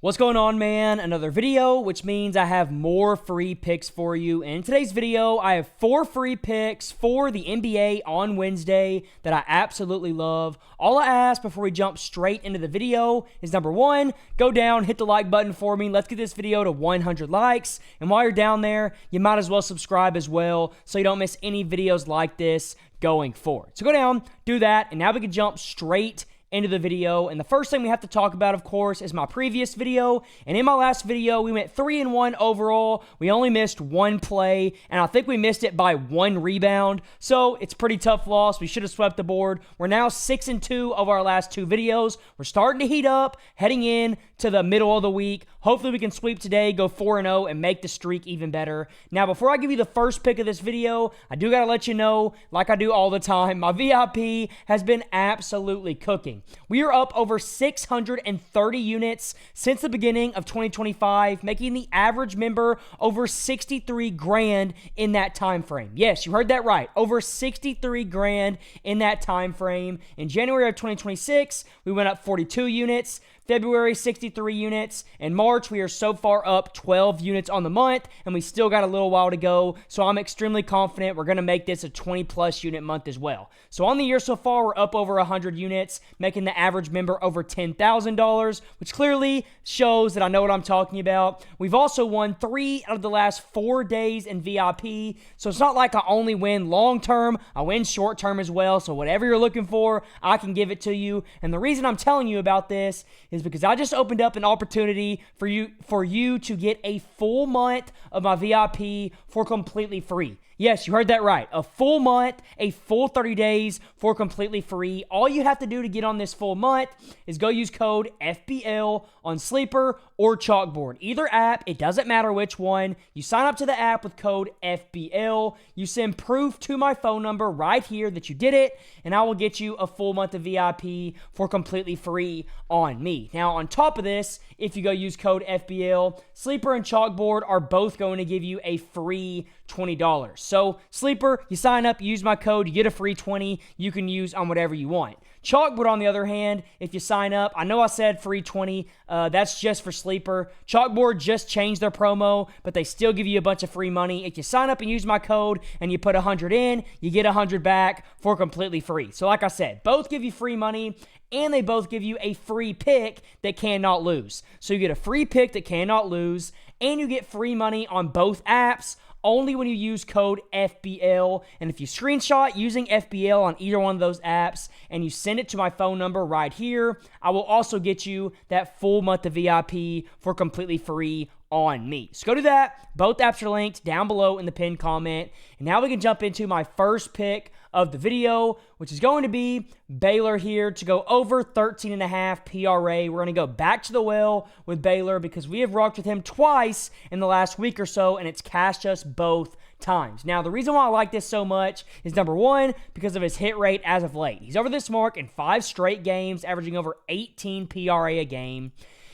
What's going on, man? Another video, which means I have more free picks for you. And in today's video, I have 4 free picks for the NBA on Wednesday that I absolutely love. All I ask before we jump straight into the video is number 1, go down, hit the like button for me. Let's get this video to 100 likes. And while you're down there, you might as well subscribe as well so you don't miss any videos like this going forward. So go down, do that, and now we can jump straight into the video. And the first thing we have to talk about, of course, is my previous video. And in my last video, we went 3-1 overall. We only missed 1 play, and I think we missed it by 1 rebound. So it's a pretty tough loss. We should have swept the board. We're now 6-2 of our last 2 videos. We're starting to heat up, heading in to the middle of the week. Hopefully we can sweep today, go 4-0, and make the streak even better. Now, before I give you the first pick of this video, I do got to let you know, like I do all the time, my VIP has been absolutely cooking. We are up over 630 units since the beginning of 2025, making the average member over 63 grand in that time frame. Yes, you heard that right. Over 63 grand in that time frame. In January of 2026, we went up 42 units. February, 63 units. In March, we are so far up 12 units on the month, and we still got a little while to go, so I'm extremely confident we're going to make this a 20-plus unit month as well. So on the year so far, we're up over 100 units, making the average member over $10,000, which clearly shows that I know what I'm talking about. We've also won 3 out of the last 4 days in VIP, so it's not like I only win long-term, I win short-term as well, so whatever you're looking for, I can give it to you. And the reason I'm telling you about this is because I just opened up an opportunity for you to get a full month of my VIP for completely free. Yes, you heard that right. A full month, a full 30 days for completely free. All you have to do to get on this full month is go use code FBL on Sleeper or Chalkboard. Either app, it doesn't matter which one. You sign up to the app with code FBL. You send proof to my phone number right here that you did it, and I will get you a full month of VIP for completely free on me. Now, on top of this, if you go use code FBL, Sleeper and Chalkboard are both going to give you a free $20. So, Sleeper, you sign up, you use my code, you get a free 20 you can use on whatever you want. Chalkboard, on the other hand, if you sign up, I know I said free 20, that's just for Sleeper. Chalkboard just changed their promo, but they still give you a bunch of free money. If you sign up and use my code and you put 100 in, you get 100 back for completely free. So like I said, both give you free money, and they both give you a free pick that cannot lose. So you get a free pick that cannot lose, and you get free money on both apps, only when you use code FBL. And if you screenshot using FBL on either one of those apps and you send it to my phone number right here, I will also get you that full month of VIP for completely free on me. So go do that. Both apps are linked down below in the pinned comment. And now we can jump into my first pick of the video, which is going to be Baylor here to go over 13.5 PRA. We're going to go back to the well with Baylor because we have rocked with him twice in the last week or so, and it's cashed us both times. Now, the reason why I like this so much is number 1, because of his hit rate as of late. He's over this mark in 5 straight games, averaging over 18 PRA a game.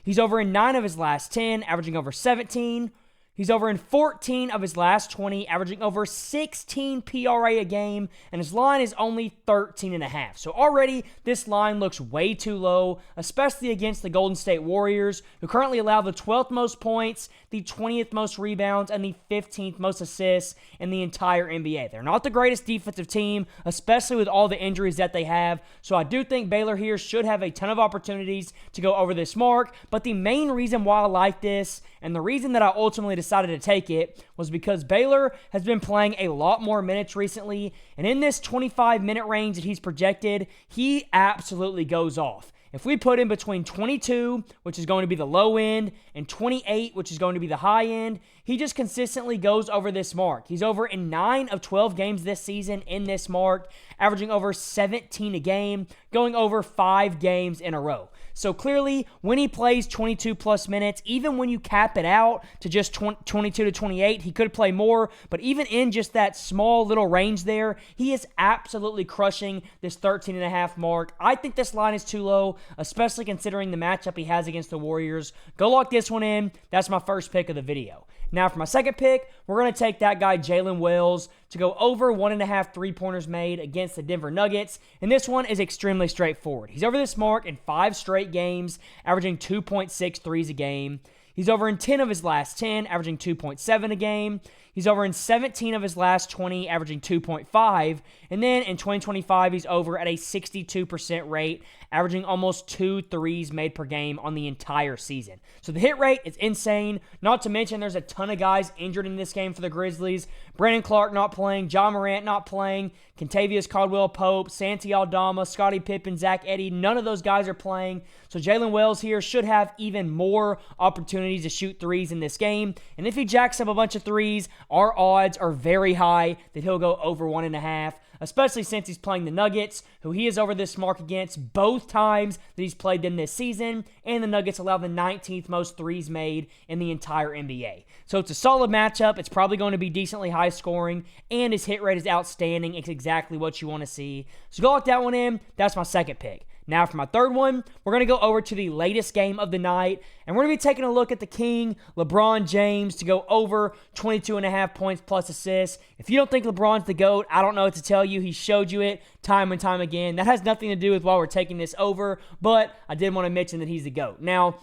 He's over in 9 of his last 10, averaging over 17. He's over in 14 of his last 20, averaging over 16 PRA a game, and his line is only 13.5. So already, this line looks way too low, especially against the Golden State Warriors, who currently allow the 12th most points, the 20th most rebounds, and the 15th most assists in the entire NBA. They're not the greatest defensive team, especially with all the injuries that they have, so I do think Baylor here should have a ton of opportunities to go over this mark, but the main reason why I like this, and the reason that I ultimately decided to take it, was because Baylor has been playing a lot more minutes recently, and in this 25-minute range that he's projected, he absolutely goes off. If we put him between 22, which is going to be the low end, and 28, which is going to be the high end, he just consistently goes over this mark. He's over in 9 of 12 games this season in this mark, averaging over 17 a game, going over 5 games in a row. So clearly, when he plays 22-plus minutes, even when you cap it out to just 22 to 28, he could play more, but even in just that small little range there, he is absolutely crushing this 13.5 mark. I think this line is too low, especially considering the matchup he has against the Warriors. Go lock this one in. That's my first pick of the video. Now for my second pick, we're going to take that guy Jaylen Wells to go over 1.5 3-pointers made against the Denver Nuggets. And this one is extremely straightforward. He's over this mark in 5 straight games, averaging 2.6 threes a game. He's over in 10 of his last 10, averaging 2.7 a game. He's over in 17 of his last 20, averaging 2.5. And then in 2025, he's over at a 62% rate, averaging almost 2 threes made per game on the entire season. So the hit rate is insane. Not to mention there's a ton of guys injured in this game for the Grizzlies. Brandon Clark not playing, John Morant not playing, Kentavious Caldwell-Pope, Santi Aldama, Scottie Pippen, Zach Edey. None of those guys are playing. So Jaylen Wells here should have even more opportunities to shoot threes in this game. And if he jacks up a bunch of threes, our odds are very high that he'll go over 1.5, especially since he's playing the Nuggets, who he is over this mark against both times that he's played them this season, and the Nuggets allow the 19th most threes made in the entire NBA. So it's a solid matchup. It's probably going to be decently high scoring, and his hit rate is outstanding. It's exactly what you want to see. So go lock that one in. That's my second pick. Now for my third one, we're going to go over to the latest game of the night, and we're going to be taking a look at the King, LeBron James, to go over 22.5 points plus assists. If you don't think LeBron's the GOAT, I don't know what to tell you. He showed you it time and time again. That has nothing to do with why we're taking this over, but I did want to mention that he's the GOAT. Now,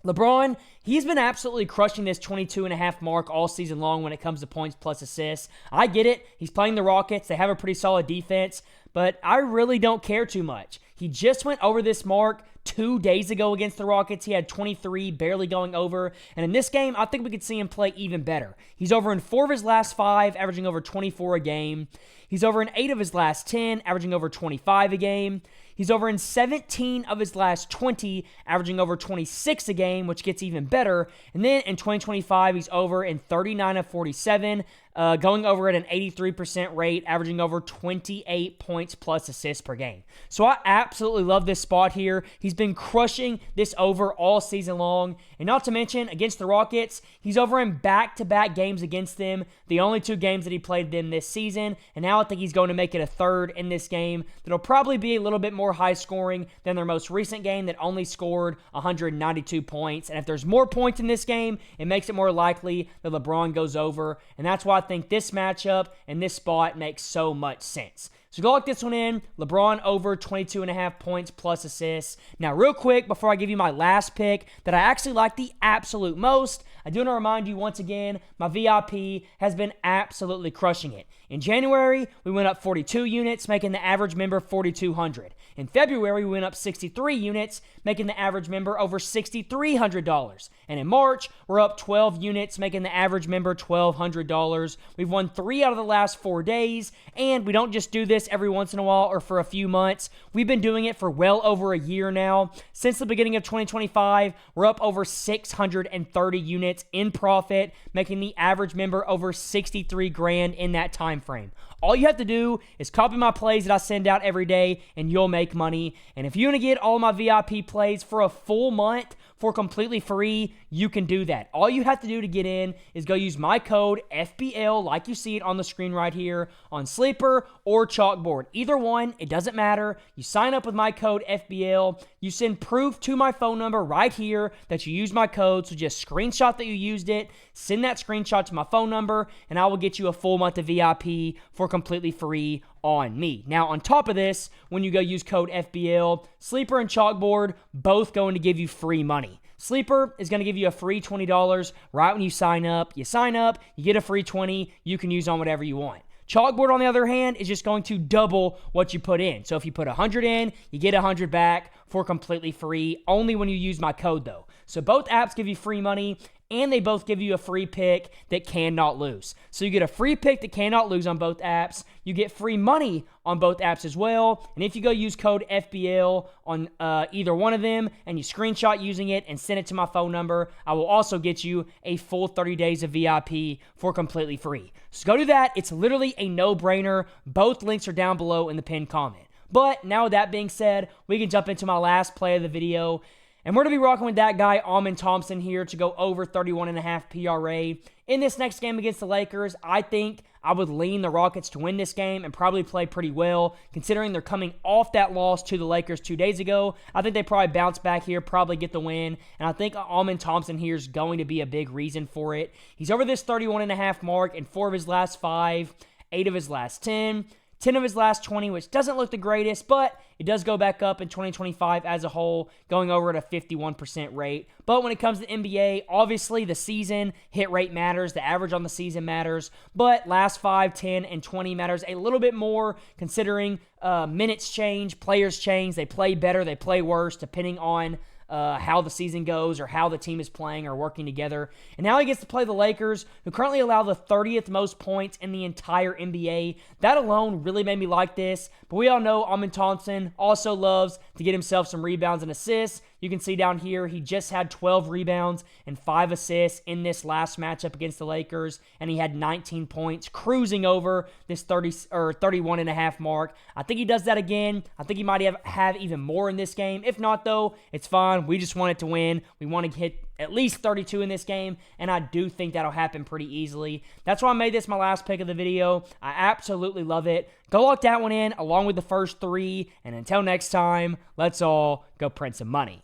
LeBron, he's been absolutely crushing this 22.5 mark all season long when it comes to points plus assists. I get it. He's playing the Rockets. They have a pretty solid defense, but I really don't care too much. He just went over this mark 2 days ago against the Rockets. He had 23, barely going over. And in this game, I think we could see him play even better. He's over in 4 of his last 5, averaging over 24 a game. He's over in 8 of his last 10, averaging over 25 a game. He's over in 17 of his last 20, averaging over 26 a game, which gets even better. And then in 2025, he's over in 39 of 47, going over at an 83% rate, averaging over 28 points plus assists per game. So I absolutely love this spot here. He's been crushing this over all season long. And not to mention, against the Rockets, he's over in back-to-back games against them, the only 2 games that he played them this season. And now I think he's going to make it a third in this game that'll probably be a little bit more high scoring than their most recent game that only scored 192 points. And if there's more points in this game, it makes it more likely that LeBron goes over. And that's why I think this matchup and this spot makes so much sense. So go lock this one in. LeBron over 22.5 points plus assists. Now, real quick, before I give you my last pick that I actually like the absolute most, I do want to remind you once again, my VIP has been absolutely crushing it. In January, we went up 42 units, making the average member 4,200. In February, we went up 63 units, making the average member over $6,300. And in March, we're up 12 units, making the average member $1,200. We've won 3 out of the last 4 days, and we don't just do this every once in a while or for a few months. We've been doing it for well over a year now. Since the beginning of 2025, we're up over 630 units in profit, making the average member over 63 grand in that time frame. All you have to do is copy my plays that I send out every day, and you'll make money. And if you want to get all my VIP plays for a full month for completely free, you can do that. All you have to do to get in is go use my code FBL, like you see it on the screen right here, on Sleeper or Chalkboard. Either one, it doesn't matter. You sign up with my code FBL. You send proof to my phone number right here that you used my code. So just screenshot that you used it, send that screenshot to my phone number, and I will get you a full month of VIP for completely free on me. Now, on top of this, when you go use code FBL, Sleeper and Chalkboard both going to give you free money. Sleeper is going to give you a free $20 right when you sign up. You sign up, you get a free $20 you can use on whatever you want. Chalkboard, on the other hand, is just going to double what you put in. So if you put 100 in, you get 100 back for completely free, only when you use my code, though. So both apps give you free money, and they both give you a free pick that cannot lose. So you get a free pick that cannot lose on both apps. You get free money on both apps as well. And if you go use code FBL on either one of them and you screenshot using it and send it to my phone number, I will also get you a full 30 days of VIP for completely free. So go do that. It's literally a no-brainer. Both links are down below in the pinned comment. But now with that being said, we can jump into my last play of the video. And we're going to be rocking with that guy, Thompson here, to go over 31.5 PRA. In this next game against the Lakers, I think I would lean the Rockets to win this game and probably play pretty well, considering they're coming off that loss to the Lakers 2 days ago. I think they probably bounce back here, probably get the win, and I think Thompson here is going to be a big reason for it. He's over this 31.5 mark in 4 of his last 5, 8 of his last 10. 10 of his last 20, which doesn't look the greatest, but it does go back up in 2025 as a whole, going over at a 51% rate. But when it comes to NBA, obviously the season hit rate matters, the average on the season matters, but last 5, 10, and 20 matters a little bit more considering minutes change, players change, they play better, they play worse, depending on how the season goes or how the team is playing or working together. And now he gets to play the Lakers, who currently allow the 30th most points in the entire NBA. That alone really made me like this. But we all know Thompson also loves to get himself some rebounds and assists. You can see down here, he just had 12 rebounds and 5 assists in this last matchup against the Lakers, and he had 19 points, cruising over this 31.5 mark. I think he does that again. I think he might have even more in this game. If not, though, it's fine. We just want it to win. We want to hit at least 32 in this game, and I do think that'll happen pretty easily. That's why I made this my last pick of the video. I absolutely love it. Go lock that one in along with the first 3, and until next time, let's all go print some money.